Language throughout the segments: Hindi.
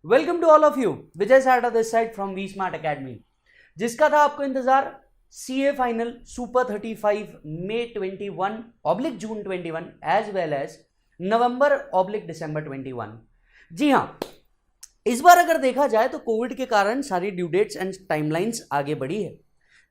Welcome to all of you. Vijay Sata this side from V smart academy. जिसका था आपको इंतजार, CA final super 35 May 21 June 21 as well as November December 21। जी हाँ, इस बार अगर देखा जाए तो कोविड के कारण सारी ड्यू डेट्स एंड टाइमलाइंस आगे बढ़ी है,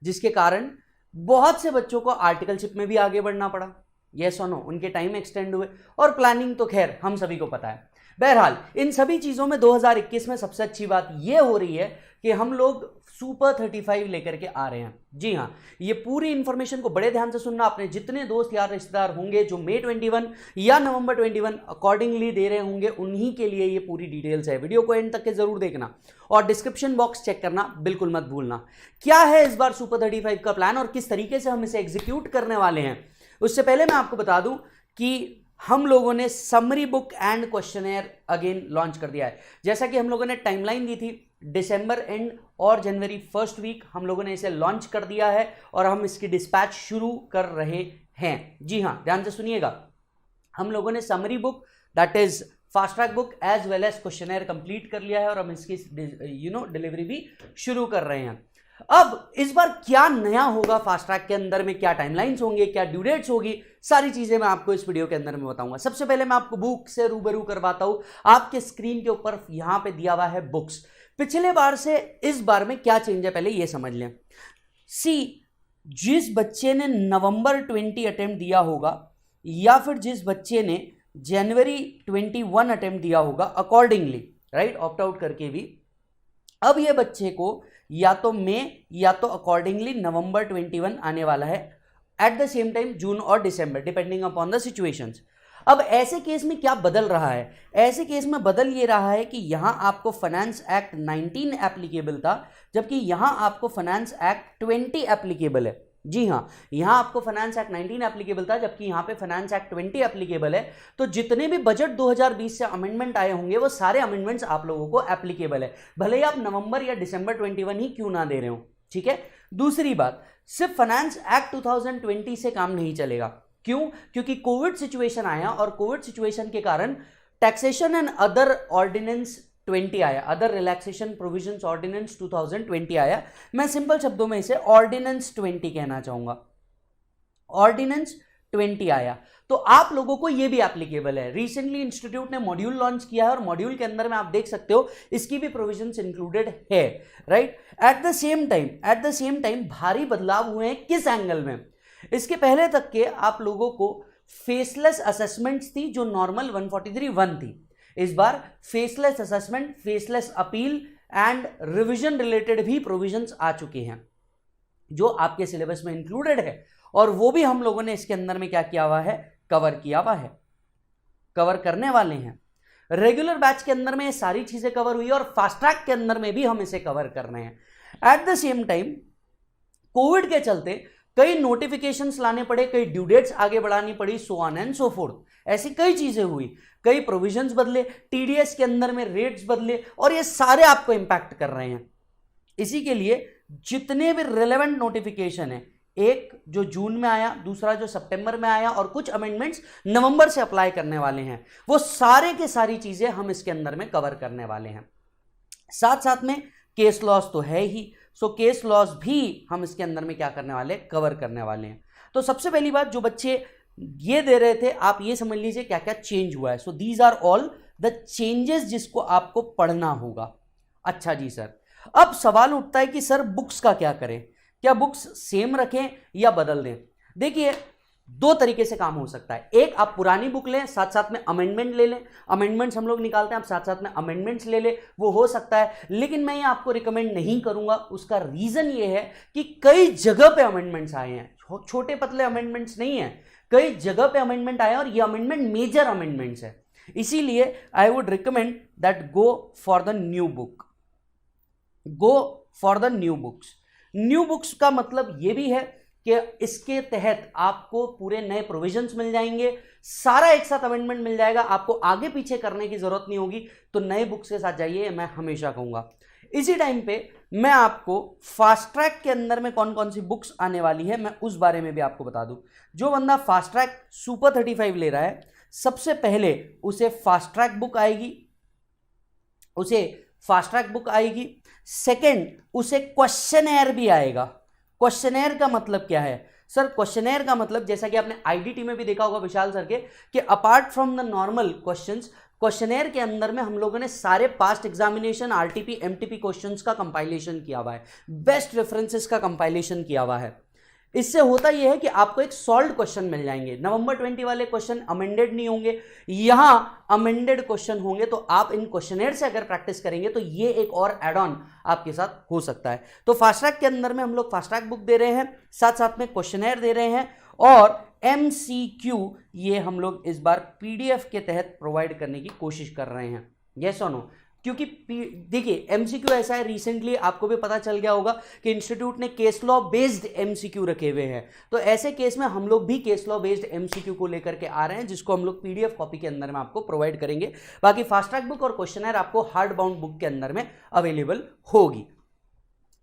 जिसके कारण बहुत से बच्चों को आर्टिकलशिप में भी आगे बढ़ना पड़ा। यस और नो, उनके टाइम एक्सटेंड हुए और प्लानिंग तो खैर हम सभी को पता है। बहरहाल इन सभी चीजों में 2021 में सबसे अच्छी बात यह हो रही है कि हम लोग सुपर 35 लेकर के आ रहे हैं। जी हाँ, ये पूरी इंफॉर्मेशन को बड़े ध्यान से सुनना। अपने जितने दोस्त यार रिश्तेदार होंगे जो मई 21 या नवंबर 21 अकॉर्डिंगली दे रहे होंगे, उन्हीं के लिए ये पूरी डिटेल्स है। वीडियो को एंड तक के जरूर देखना और डिस्क्रिप्शन बॉक्स चेक करना बिल्कुल मत भूलना। क्या है इस बार सुपर 35 का प्लान और किस तरीके से हम इसे एग्जीक्यूट करने वाले हैं, उससे पहले मैं आपको बता दूं कि हम लोगों ने summary book and questionnaire again launch कर दिया है। जैसा कि हम लोगों ने टाइमलाइन दी थी, दिसंबर एंड और जनवरी फर्स्ट वीक हम लोगों ने इसे लॉन्च कर दिया है और हम इसकी डिस्पैच शुरू कर रहे हैं। जी हाँ, ध्यान से सुनिएगा। हम लोगों ने summary book that is fast track book as well as questionnaire complete कर लिया है और हम इसकी डिलीवरी भी शुरू कर रहे हैं। अब इस बार क्या नया होगा फास्ट ट्रैक के अंदर में, क्या टाइमलाइंस होंगे, क्या ड्यू डेट्स होगी, सारी चीजें मैं आपको इस वीडियो के अंदर में बताऊंगा। सबसे पहले मैं आपको बुक से रूबरू करवाता हूं। आपके स्क्रीन के ऊपर यहां पे दिया हुआ है बुक्स। पिछले बार से इस बार में क्या चेंज है पहले ये समझ लें। सी, जिस बच्चे ने नवंबर 20 अटेम्प्ट दिया होगा या फिर जिस बच्चे ने जनवरी 21 अटेम्प्ट दिया होगा अकॉर्डिंगली, राइट, ऑप्ट आउट करके भी, अब ये बच्चे को या तो मई या तो अकॉर्डिंगली नवंबर 21 आने वाला है, एट द सेम टाइम जून और दिसंबर डिपेंडिंग अपॉन द सिचुएशंस। अब ऐसे केस में क्या बदल रहा है? ऐसे केस में बदल ये रहा है कि यहां आपको फाइनेंस एक्ट 19 एप्लीकेबल था, जबकि यहां आपको फाइनेंस एक्ट 20 एप्लीकेबल है। जी हाँ, यहां आपको फाइनेंस एक्ट 19 एप्लीकेबल था, जबकि यहां पे फाइनेंस एक्ट 20 एप्लीकेबल है। तो जितने भी बजट 2020 से अमेंडमेंट आए होंगे वो सारे अमेंडमेंट्स आप लोगों को एप्लीकेबल है, भले ही आप नवंबर या दिसंबर 21 ही क्यों ना दे रहे हो। ठीक है। दूसरी बात, सिर्फ फाइनेंस एक्ट 2020 से काम नहीं चलेगा। क्यों? क्योंकि कोविड सिचुएशन आया और कोविड सिचुएशन के कारण टैक्सेशन एंड अदर ऑर्डिनेंस 20 आया, अदर रिलैक्सेशन प्रोविजंस ऑर्डिनेंस 2020 आया। मैं सिंपल शब्दों में इसे ऑर्डिनेंस 20 कहना चाहूंगा। ऑर्डिनेंस 20 आया तो आप लोगों को यह भी एप्लीकेबल है। रिसेंटली इंस्टीट्यूट ने मॉड्यूल लॉन्च किया है और मॉड्यूल के अंदर में आप देख सकते हो इसकी भी प्रोविजंस इंक्लूडेड है, right. At the same time भारी बदलाव हुए हैं। किस एंगल में? इसके पहले तक के आप लोगों को फेसलेस असेसमेंट्स थी जो नॉर्मल 143(1) थी। इस बार faceless assessment, faceless appeal and revision related भी प्रोविजंस आ चुके हैं जो आपके सिलेबस में इंक्लूडेड है और वो भी हम लोगों ने इसके अंदर में क्या किया हुआ है, कवर किया हुआ है, कवर करने वाले हैं। रेगुलर बैच के अंदर में ये सारी चीजें कवर हुई और फास्ट ट्रैक के अंदर में भी हम इसे कवर कर रहे हैं। At the same time Covid के चलते कई नोटिफिकेशंस लाने पड़े, कई ड्यू डेट्स आगे बढ़ानी पड़ी, सो ऑन एंड सो फोर्थ। ऐसी कई चीजें हुई, कई प्रोविजंस बदले, टीडीएस के अंदर में रेट्स बदले और ये सारे आपको इंपैक्ट कर रहे हैं। इसी के लिए जितने भी रिलेवेंट नोटिफिकेशन है, एक जो जून में आया, दूसरा जो सितंबर में आया और कुछ अमेंडमेंट्स नवंबर से अप्लाई करने वाले हैं, वो सारे के सारी चीजें हम इसके अंदर में कवर करने वाले हैं। साथ साथ में केस लॉस तो है ही, सो केस लॉस भी हम इसके अंदर में क्या करने वाले, कवर करने वाले हैं। तो सबसे पहली बात, जो बच्चे ये दे रहे थे आप ये समझ लीजिए क्या क्या चेंज हुआ है। So these are all the changes जिसको आपको पढ़ना होगा। अच्छा जी सर, अब सवाल उठता है कि सर बुक्स का क्या करें, क्या बुक्स सेम रखें या बदल दें? देखिए, दो तरीके से काम हो सकता है। एक, आप पुरानी बुक लें, साथ साथ में अमेंडमेंट ले लें। अमेंडमेंट्स हम लोग निकालते हैं, आप साथ साथ में अमेंडमेंट्स ले लें, वो हो सकता है। लेकिन मैं ये आपको रिकमेंड नहीं करूंगा। उसका रीजन ये है कि कई जगह पे अमेंडमेंट्स आए हैं, छोटे पतले अमेंडमेंट्स नहीं है, कई जगह पे अमेंडमेंट आए और ये अमेंडमेंट मेजर अमेंडमेंट्स है। इसीलिए I would recommend that go for the new book, go for the new books. New books का मतलब यह भी है कि इसके तहत आपको पूरे नए प्रोविजंस मिल जाएंगे, सारा एक साथ अमेंडमेंट मिल जाएगा, आपको आगे पीछे करने की जरूरत नहीं होगी। तो नए बुक्स के साथ जाइए, मैं हमेशा कहूंगा। इसी टाइम पे मैं आपको फास्ट ट्रैक के अंदर में कौन कौन सी बुक्स आने वाली है मैं उस बारे में भी आपको बता दूं। जो बंदा फास्ट ट्रैक सुपर 35 ले रहा है, सबसे पहले उसे फास्ट ट्रैक बुक आएगी, उसे फास्ट ट्रैक बुक आएगी। सेकंड, उसे क्वेश्चनेयर भी आएगा। क्वेश्चनेयर का मतलब क्या है सर? क्वेश्चनेयर का मतलब जैसा कि आपने आईडीटी में भी देखा होगा विशाल सर के, कि apart from the normal questions, questionnaire के अंदर में हम लोगों ने सारे past examination RTP MTP questions का कंपाइलेशन किया हुआ है, बेस्ट रेफरेंसेस का कंपाइलेशन किया हुआ है। इससे होता यह है कि आपको एक सॉल्व्ड क्वेश्चन मिल जाएंगे। नवंबर 20 वाले क्वेश्चन अमेंडेड नहीं होंगे, यहां अमेंडेड क्वेश्चन होंगे। तो आप इन क्वेश्चनेयर से अगर प्रैक्टिस करेंगे तो ये एक और एड ऑन आपके साथ हो सकता है। तो फास्ट ट्रैक के अंदर में हम लोग फास्ट ट्रैक बुक दे रहे हैं, साथ साथ में क्वेश्चनेयर दे रहे हैं, और एमसीक्यू ये हम लोग इस बार पीडीएफ के तहत प्रोवाइड करने की कोशिश कर रहे हैं। यस और नो? क्योंकि देखिए एमसीक्यू ऐसा है, रिसेंटली आपको भी पता चल गया होगा कि इंस्टीट्यूट ने केस लॉ बेस्ड एमसीक्यू रखे हुए हैं। तो ऐसे केस में हम लोग भी केस लॉ बेस्ड एमसीक्यू को लेकर के आ रहे हैं, जिसको हम लोग पीडीएफ कॉपी के अंदर में आपको प्रोवाइड करेंगे। बाकी फास्ट ट्रैक बुक और क्वेश्चनर आपको हार्ड बाउंड बुक के अंदर में अवेलेबल होगी।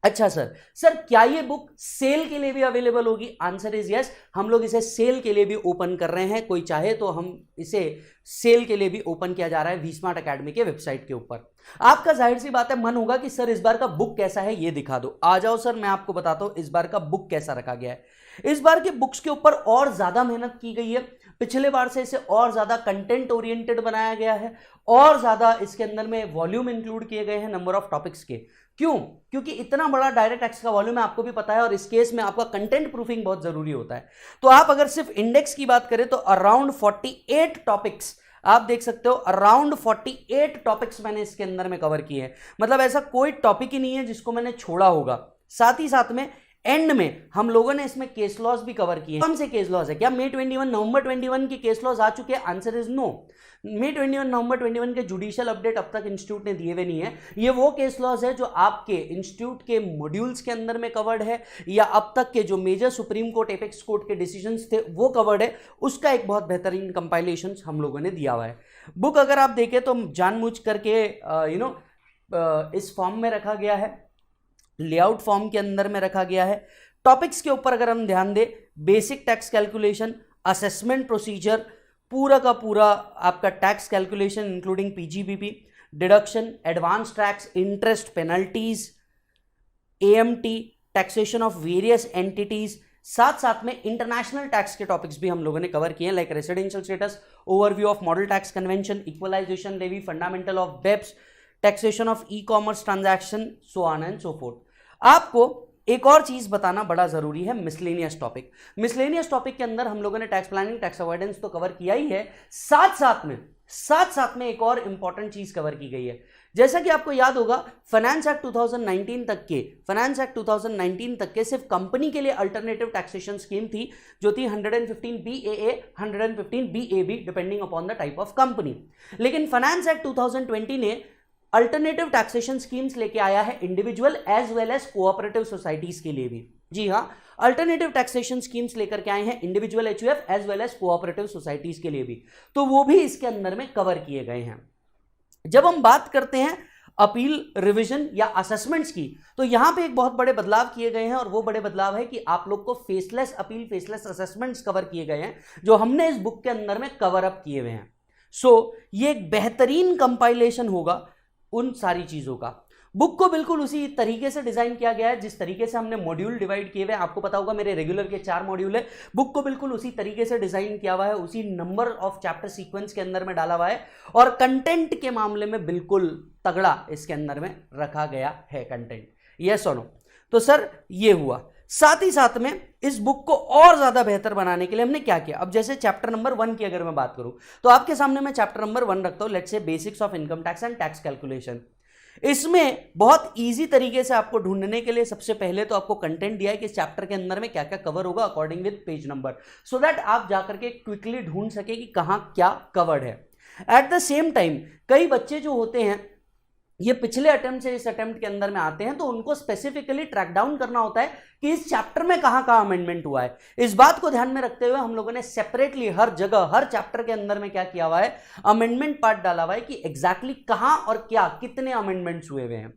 अच्छा सर क्या ये बुक सेल के लिए भी अवेलेबल होगी? Answer is yes. हम लोग इसे सेल के लिए भी ओपन कर रहे हैं। कोई चाहे तो हम इसे सेल के लिए भी ओपन किया जा रहा है वी स्मार्ट अकेडमी के वेबसाइट के ऊपर। आपका जाहिर सी बात है मन होगा कि सर इस बार का बुक कैसा है, ये दिखा दो। आ जाओ सर, मैं आपको बताता हूं इस बार का बुक कैसा रखा गया है। इस बार के बुक्स के ऊपर और ज्यादा मेहनत की गई है। पिछले बार से इसे और ज्यादा कंटेंट ओरिएंटेड बनाया गया है, और ज्यादा इसके अंदर में वॉल्यूम इंक्लूड किए गए हैं नंबर ऑफ टॉपिक्स के। क्यों? क्योंकि इतना बड़ा डायरेक्ट एक्स का वॉल्यूम है, आपको भी पता है, और इस केस में आपका कंटेंट प्रूफिंग बहुत जरूरी होता है। तो आप अगर सिर्फ इंडेक्स की बात करें तो अराउंड 48 टॉपिक्स आप देख सकते हो, अराउंड 48 टॉपिक्स मैंने इसके अंदर में कवर किए हैं। मतलब ऐसा कोई टॉपिक ही नहीं है जिसको मैंने छोड़ा होगा। साथ ही साथ में एंड में हम लोगों ने इसमें केस लॉज भी कवर किए। कौन से केस लॉज है? क्या मई 21 नवंबर 21 के केस लॉज आ चुके हैं? Answer is no. May 21 November 21 के जुडिशियल अपडेट अब तक इंस्टीट्यूट ने दिए हुए नहीं है। ये वो केस लॉज है जो आपके इंस्टीट्यूट के मॉड्यूल्स के अंदर में कवर्ड है, या अब तक के जो major supreme court apex court के डिसीजंस थे वो कवर्ड है। उसका एक बहुत बेहतरीन कंपाइलेशन हम लोगों ने दिया हुआ है। बुक अगर आप देखें तो जानबूझ करके इस फॉर्म में रखा गया है, लेआउट फॉर्म के अंदर में रखा गया है। टॉपिक्स के ऊपर अगर हम ध्यान दें, basic tax calculation, assessment procedure, पूरा का पूरा आपका tax calculation including PGBP, deduction, advance tax, interest, penalties, AMT, taxation of various entities, साथ साथ में इंटरनेशनल टैक्स के टॉपिक्स भी हम लोगों ने कवर किए हैं, like residential status, overview of model tax convention, equalisation levy, fundamental of BEPS, taxation of e commerce transaction, so on and so forth. आपको एक और चीज बताना बड़ा जरूरी है, मिसलेनियस टॉपिक। मिसलेनियस टॉपिक के अंदर हम लोगों ने टैक्स प्लानिंग, टैक्स अवॉइडेंस तो कवर किया ही है, साथ साथ में एक और इंपॉर्टेंट चीज कवर की गई है। जैसा कि आपको याद होगा, फाइनेंस एक्ट 2019 तक के सिर्फ कंपनी के लिए अल्टरनेटिव टैक्सेशन स्कीम थी, जो थी 115 BAA, 115 BAB, depending upon the type of company. लेकिन फाइनेंस एक्ट 2020 ने अल्टरनेटिव टैक्सेशन स्कीम्स लेके आया है individual as well as cooperative societies के लिए भी। जी हाँ, अल्टरनेटिव टैक्सेशन स्कीम्स लेकर के आए हैं individual HUF as well as cooperative societies के लिए भी, तो वो भी इसके अंदर में कवर किए गए हैं। जब हम बात करते हैं अपील, रिवीजन या असेसमेंट्स की, तो यहां पे एक बहुत बड़े बदलाव किए गए हैं, और वो बड़े बदलाव है कि आप लोग को faceless appeal, faceless assessments cover किए गए हैं, जो हमने इस बुक के अंदर में कवर अप किए हुए हैं। सो ये एक बेहतरीन कंपाइलेशन होगा उन सारी चीजों का। बुक को बिल्कुल उसी तरीके से डिजाइन किया गया है जिस तरीके से हमने मॉड्यूल डिवाइड किए हुए हैं। आपको पता होगा मेरे रेगुलर के 4 मॉड्यूल है, बुक को बिल्कुल उसी तरीके से डिजाइन किया हुआ है, उसी नंबर ऑफ चैप्टर सीक्वेंस के अंदर में डाला हुआ है, और कंटेंट के मामले में बिल्कुल तगड़ा इसके अंदर में रखा गया है कंटेंट। यस और नो? तो सर ये हुआ। साथ ही साथ में इस बुक को और ज्यादा बेहतर बनाने के लिए हमने क्या किया, अब जैसे चैप्टर नंबर 1 की अगर मैं बात करूं, तो आपके सामने मैं चैप्टर नंबर 1 रखता हूं, let's say basics of income tax and tax calculation. इसमें बहुत इजी तरीके से आपको ढूंढने के लिए सबसे पहले तो आपको कंटेंट दिया है कि इस चैप्टर के अंदर में क्या क्या कवर होगा according with page number, so that आप जाकर के क्विकली ढूंढ सके कि कहां क्या कवर्ड है। एट द सेम टाइम कई बच्चे जो होते हैं ये पिछले अटेम्प्ट से इस अटेम्प्ट के अंदर में आते हैं, तो उनको स्पेसिफिकली ट्रैक डाउन करना होता है कि इस चैप्टर में कहां कहां अमेंडमेंट हुआ है। इस बात को ध्यान में रखते हुए हम लोगों ने सेपरेटली हर जगह, हर चैप्टर के अंदर में क्या किया हुआ है, अमेंडमेंट पार्ट डाला हुआ है कि एग्जैक्टली कहां और क्या कितने अमेंडमेंट्स हुए हुए हैं।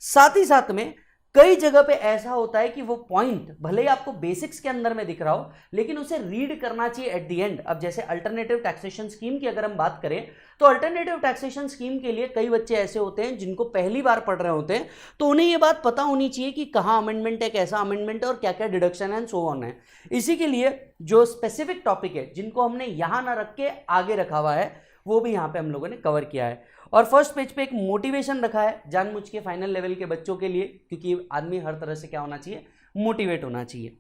साथ ही साथ में कई जगह पे ऐसा होता है कि वो पॉइंट भले ही आपको बेसिक्स के अंदर में दिख रहा हो, लेकिन उसे रीड करना चाहिए एट द एंड। अब जैसे अल्टरनेटिव टैक्सेशन स्कीम की अगर हम बात करें, तो अल्टरनेटिव टैक्सेशन स्कीम के लिए कई बच्चे ऐसे होते हैं जिनको पहली बार पढ़ रहे होते हैं, तो उन्हें ये बात पता होनी चाहिए कि कहाँ अमेंडमेंट है, कैसा अमेंडमेंट है और क्या क्या डिडक्शन है, सो ऑन है। इसी के लिए जो स्पेसिफिक टॉपिक है जिनको हमने यहां ना रख के आगे रखा हुआ है, वो भी यहां पे हम लोगों ने कवर किया है। और फर्स्ट पेज पे एक मोटिवेशन रखा है जानबूझ के फाइनल लेवल के बच्चों के लिए, क्योंकि आदमी हर तरह से क्या होना चाहिए, मोटिवेट होना चाहिए।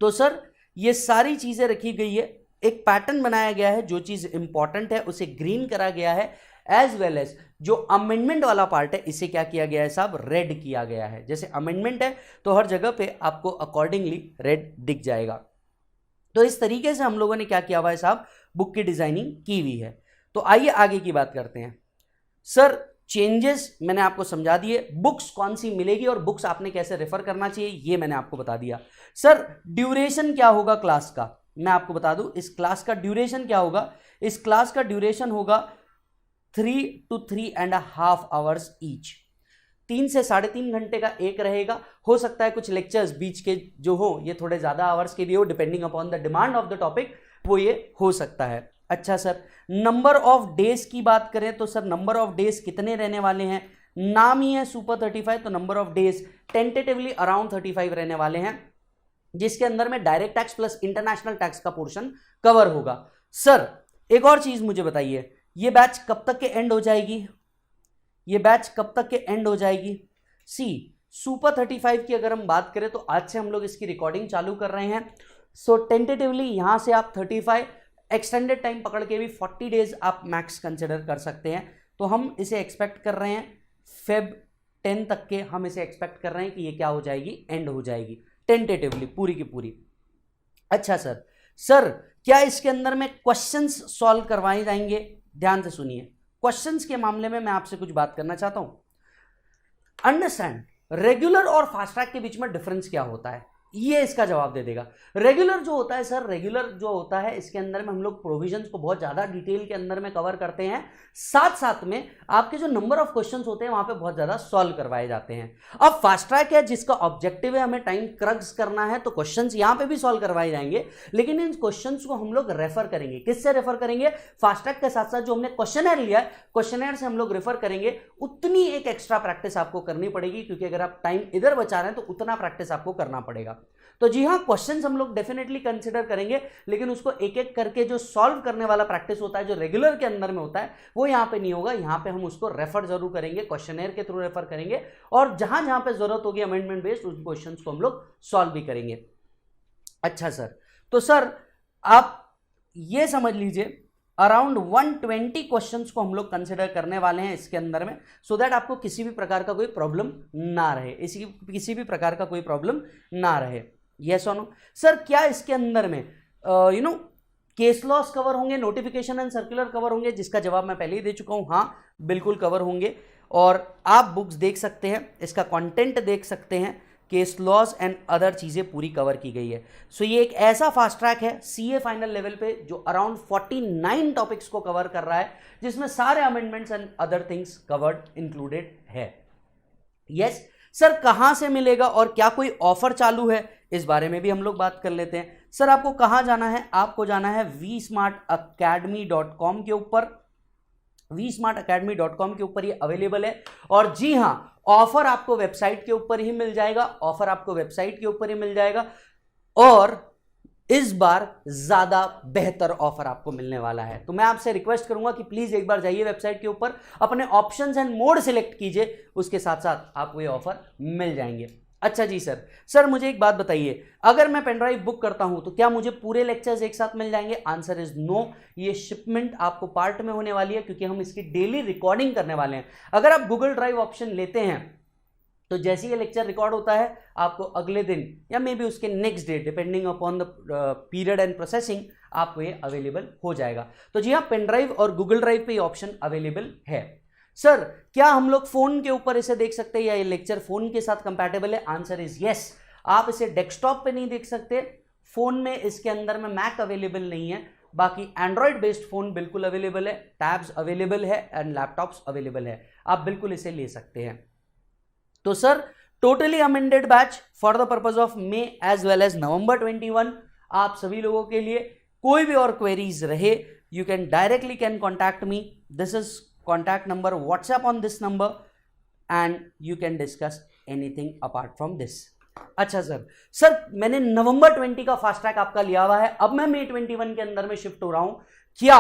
तो सर ये सारी चीजें रखी गई है, एक पैटर्न बनाया गया है, जो चीज इंपॉर्टेंट है उसे ग्रीन करा गया है, एज वेल एज जो अमेंडमेंट वाला पार्ट है इसे क्या किया गया है साहब, रेड किया गया है। जैसे अमेंडमेंट है तो हर जगह पे आपको अकॉर्डिंगली रेड दिख जाएगा। तो इस तरीके से हम लोगों ने क्या किया हुआ है साहब, बुक की डिजाइनिंग की हुई है। तो आइए आगे की बात करते हैं। सर चेंजेस मैंने आपको समझा दिए, बुक्स कौन सी मिलेगी और बुक्स आपने कैसे रेफर करना चाहिए ये मैंने आपको बता दिया। सर ड्यूरेशन क्या होगा क्लास का, मैं आपको बता दूं, इस क्लास का ड्यूरेशन क्या होगा, इस क्लास का ड्यूरेशन होगा 3 to 3.5 आवर्स ईच। 3 से 3.5 घंटे का एक रहेगा। हो सकता है कुछ लेक्चर्स बीच के जो हो ये थोड़े ज्यादा आवर्स के भी हो, depending upon the demand of the topic, वो ये हो सकता है। अच्छा सर, नंबर ऑफ डेज की बात करें तो सर नंबर ऑफ डेज कितने रहने वाले हैं, नाम ही है सुपर 35, तो number of days tentatively around 35 रहने वाले हैं, जिसके अंदर में direct tax plus international tax का पोर्शन कवर होगा। सर एक और चीज मुझे बताइए, ये बैच कब तक के एंड हो जाएगी, ये बैच कब तक के एंड हो जाएगी। सी सुपर 35 की अगर हम बात करें तो आज से हम लोग इसकी रिकॉर्डिंग चालू कर रहे हैं। सो टेंटेटिवली यहां से आप 35, एक्सटेंडेड टाइम पकड़ के भी 40 डेज आप मैक्स कंसिडर कर सकते हैं। तो हम इसे एक्सपेक्ट कर रहे हैं फेब 10 तक के, हम इसे एक्सपेक्ट कर रहे हैं कि ये क्या हो जाएगी, एंड हो जाएगी टेंटेटिवली पूरी की पूरी। अच्छा सर, सर क्या इसके अंदर में क्वेश्चंस सॉल्व करवाए जाएंगे, ध्यान से सुनिए। क्वेश्चंस के मामले में मैं आपसे कुछ बात करना चाहता हूं। अंडरस्टैंड रेगुलर और फास्ट ट्रैक के बीच में डिफरेंस क्या होता है, ये इसका जवाब दे देगा। रेगुलर जो होता है सर, रेगुलर जो होता है इसके अंदर में हम लोग प्रोविजंस को बहुत ज्यादा डिटेल के अंदर में कवर करते हैं, साथ साथ में आपके जो नंबर ऑफ क्वेश्चंस होते हैं वहां पे बहुत ज्यादा सॉल्व करवाए जाते हैं। अब फास्ट ट्रैक है जिसका ऑब्जेक्टिव है हमें टाइम क्रक्स करना है, तो क्वेश्चंस यहां पे भी सॉल्व करवाए जाएंगे, लेकिन इन क्वेश्चंस को हम लोग रेफर करेंगे। किससे रेफर करेंगे, फास्ट ट्रैक के साथ साथ जो हमने क्वेश्चनर लिया है, क्वेश्चनर से हम लोग रेफर करेंगे। उतनी एक एक्स्ट्रा प्रैक्टिस आपको करनी पड़ेगी, क्योंकि अगर आप टाइम इधर बचा रहे हैं तो उतना प्रैक्टिस आपको करना पड़ेगा। तो जी हाँ, क्वेश्चंस हम लोग डेफिनेटली कंसीडर करेंगे, लेकिन उसको एक एक करके जो सॉल्व करने वाला प्रैक्टिस होता है जो रेगुलर के अंदर में होता है वो यहाँ पे नहीं होगा। यहाँ पे हम उसको रेफर जरूर करेंगे, क्वेश्चनर के थ्रू रेफर करेंगे, और जहां जहां पे जरूरत होगी अमेंडमेंट बेस्ड उन क्वेश्चंस को हम लोग सॉल्व भी करेंगे। अच्छा सर, तो सर आप ये समझ लीजिए अराउंड 120 क्वेश्चंस को हम लोग कंसिडर करने वाले हैं इसके अंदर में, सो दैट आपको किसी भी प्रकार का कोई प्रॉब्लम ना रहे, किसी भी प्रकार का कोई प्रॉब्लम ना रहे। यस और नो सर, क्या इसके अंदर में केस लॉस कवर होंगे, नोटिफिकेशन एंड सर्कुलर कवर होंगे, जिसका जवाब मैं पहले ही दे चुका हूं, हाँ बिल्कुल कवर होंगे। और आप बुक्स देख सकते हैं, इसका कंटेंट देख सकते हैं, केस लॉस एंड अदर चीजें पूरी कवर की गई है। सो ये एक ऐसा फास्ट ट्रैक है सीए फाइनल लेवल पे जो अराउंड 49 टॉपिक्स को कवर कर रहा है, जिसमें सारे amendments and other things covered included है। यस सर, कहां से मिलेगा और क्या कोई ऑफर चालू है, इस बारे में भी हम लोग बात कर लेते हैं। सर आपको कहां जाना है, आपको जाना है vsmartacademy.com के ऊपर, vsmartacademy.com के ऊपर ये अवेलेबल है। और जी हां, ऑफर आपको वेबसाइट के ऊपर ही मिल जाएगा, ऑफर आपको वेबसाइट के ऊपर ही मिल जाएगा, और इस बार ज्यादा बेहतर ऑफर आपको मिलने वाला है। तो मैं आपसे रिक्वेस्ट करूंगा कि प्लीज एक बार जाइए वेबसाइट के ऊपर, अपने ऑप्शंस एंड मोड सिलेक्ट कीजिए, उसके साथ साथ आपको ये ऑफर मिल जाएंगे। अच्छा जी सर, सर मुझे एक बात बताइए, अगर मैं पेनड्राइव बुक करता हूं तो क्या मुझे पूरे लेक्चर्स एक साथ मिल जाएंगे? आंसर इज नो, ये शिपमेंट आपको पार्ट में होने वाली है, क्योंकि हम इसकी डेली रिकॉर्डिंग करने वाले हैं। अगर आप गूगल ड्राइव ऑप्शन लेते हैं तो जैसे ये लेक्चर रिकॉर्ड होता है आपको अगले दिन या मे बी उसके next day, depending upon the period and processing, आपको ये अवेलेबल हो जाएगा। तो जी हाँ, पेन ड्राइव और गूगल ड्राइव पे ये ऑप्शन अवेलेबल है। सर क्या हम लोग फोन के ऊपर इसे देख सकते हैं या ये लेक्चर फोन के साथ कंपैटिबल है? Answer is yes. आप इसे डेस्कटॉप पे नहीं देख सकते, फोन में इसके अंदर में मैक अवेलेबल नहीं है, बाकी एंड्रॉइड बेस्ड फोन बिल्कुल अवेलेबल है, टैब्स अवेलेबल है एंड लैपटॉप्स अवेलेबल है, आप बिल्कुल इसे ले सकते हैं। तो sir totally amended batch for the purpose of May as well as November 21। आप सभी लोगों के लिए कोई भी और क्वेरीज रहे, you can directly can contact me, this is contact number, WhatsApp on this number and you can discuss anything apart from this. अच्छा सर मैंने नवंबर 20 का फास्ट ट्रैक आपका लिया हुआ है, अब मैं मे 21 के अंदर में शिफ्ट हो रहा हूं, क्या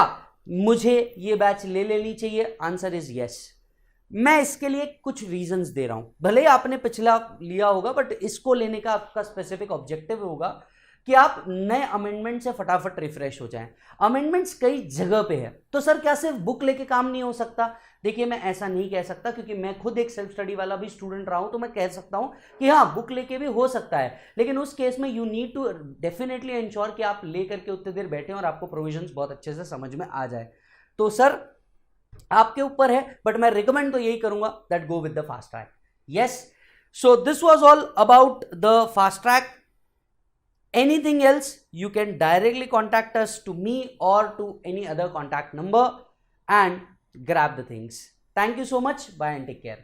मुझे ये बैच ले लेनी चाहिए? Answer is yes. मैं इसके लिए कुछ रीजंस दे रहा हूं, भले ही आपने पिछला लिया होगा बट इसको लेने का आपका स्पेसिफिक ऑब्जेक्टिव होगा कि आप नए अमेंडमेंट से फटाफट रिफ्रेश हो जाएं। अमेंडमेंट्स कई जगह पे है, तो सर क्या सिर्फ बुक लेके काम नहीं हो सकता? देखिए मैं ऐसा नहीं कह सकता, क्योंकि मैं खुद एक सेल्फ स्टडी वाला भी स्टूडेंट रहा हूं, तो मैं कह सकता हूं कि हाँ बुक लेके भी हो सकता है, लेकिन उस केस में you need to definitely ensure कि आप लेकर के उतनी देर बैठे और आपको प्रोविजंस बहुत अच्छे से समझ में आ जाए। तो सर आपके ऊपर है, बट मैं रिकमेंड तो यही करूंगा that go with the fast track. Yes, so this was all about the fast track. Anything else, you can directly contact us to me or to any other contact number and grab the things. Thank you so much. Bye and take care.